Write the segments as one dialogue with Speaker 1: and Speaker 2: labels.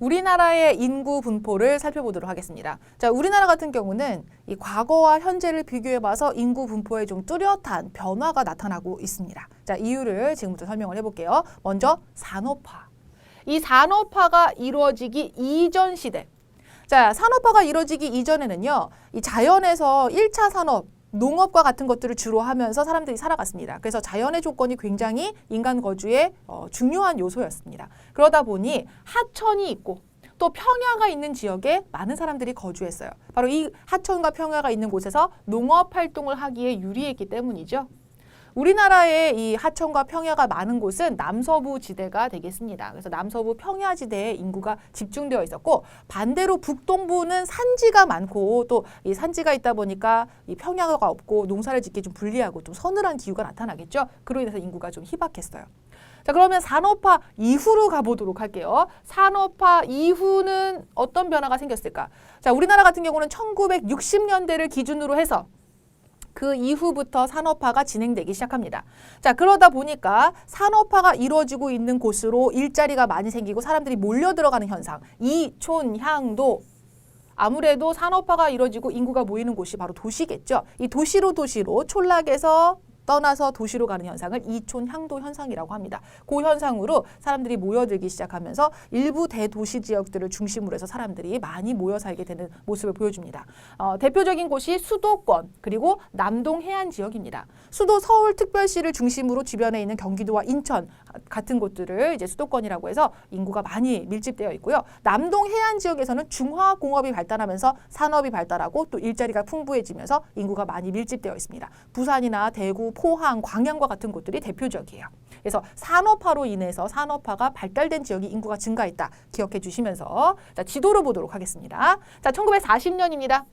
Speaker 1: 우리나라의 인구 분포를 살펴보도록 하겠습니다. 자, 우리나라 같은 경우는 이 과거와 현재를 비교해봐서 인구 분포에 좀 뚜렷한 변화가 나타나고 있습니다. 자, 이유를 지금부터 설명을 해볼게요. 먼저 산업화. 이 산업화가 이루어지기 이전 시대. 자, 산업화가 이루어지기 이전에는요, 이 자연에서 1차 산업, 농업과 같은 것들을 주로 하면서 사람들이 살아갔습니다. 그래서 자연의 조건이 굉장히 인간 거주에 중요한 요소였습니다. 그러다 보니 하천이 있고 또 평야가 있는 지역에 많은 사람들이 거주했어요. 바로 이 하천과 평야가 있는 곳에서 농업 활동을 하기에 유리했기 때문이죠. 우리나라의 이 하천과 평야가 많은 곳은 남서부 지대가 되겠습니다. 그래서 남서부 평야지대에 인구가 집중되어 있었고, 반대로 북동부는 산지가 많고 또 이 산지가 있다 보니까 이 평야가 없고 농사를 짓기 좀 불리하고 좀 서늘한 기후가 나타나겠죠. 그로 인해서 인구가 좀 희박했어요. 자, 그러면 산업화 이후로 가보도록 할게요. 산업화 이후는 어떤 변화가 생겼을까? 자, 우리나라 같은 경우는 1960년대를 기준으로 해서 그 이후부터 산업화가 진행되기 시작합니다. 자, 그러다 보니까 산업화가 이루어지고 있는 곳으로 일자리가 많이 생기고 사람들이 몰려 들어가는 현상, 이촌향도. 아무래도 산업화가 이루어지고 인구가 모이는 곳이 바로 도시겠죠. 이 도시로 촌락에서 떠나서 도시로 가는 현상을 이촌향도 현상이라고 합니다. 그 현상으로 사람들이 모여들기 시작하면서 일부 대도시 지역들을 중심으로 해서 사람들이 많이 모여 살게 되는 모습을 보여줍니다. 대표적인 곳이 수도권 그리고 남동 해안 지역입니다. 수도 서울특별시를 중심으로 주변에 있는 경기도와 인천 같은 곳들을 이제 수도권이라고 해서 인구가 많이 밀집되어 있고요. 남동 해안 지역에서는 중화공업이 발달하면서 산업이 발달하고 또 일자리가 풍부해지면서 인구가 많이 밀집되어 있습니다. 부산이나 대구, 포항, 광양과 같은 곳들이 대표적이에요. 그래서 산업화로 인해서 산업화가 발달된 지역이 인구가 증가했다. 기억해 주시면서 자, 지도를 보도록 하겠습니다. 자, 1940년입니다.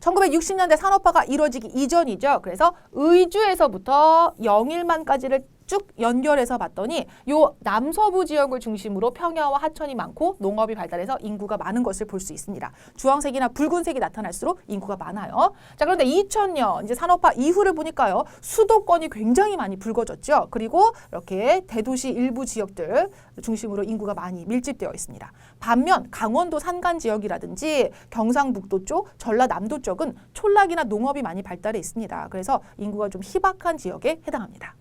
Speaker 1: 1960년대 산업화가 이루어지기 이전이죠. 그래서 의주에서부터 영일만까지를 쭉 연결해서 봤더니 요 남서부 지역을 중심으로 평야와 하천이 많고 농업이 발달해서 인구가 많은 것을 볼 수 있습니다. 주황색이나 붉은색이 나타날수록 인구가 많아요. 자, 그런데 2000년 이제 산업화 이후를 보니까요. 수도권이 굉장히 많이 붉어졌죠. 그리고 이렇게 대도시 일부 지역들 중심으로 인구가 많이 밀집되어 있습니다. 반면 강원도 산간 지역이라든지 경상북도 쪽, 전라남도 쪽은 촌락이나 농업이 많이 발달해 있습니다. 그래서 인구가 좀 희박한 지역에 해당합니다.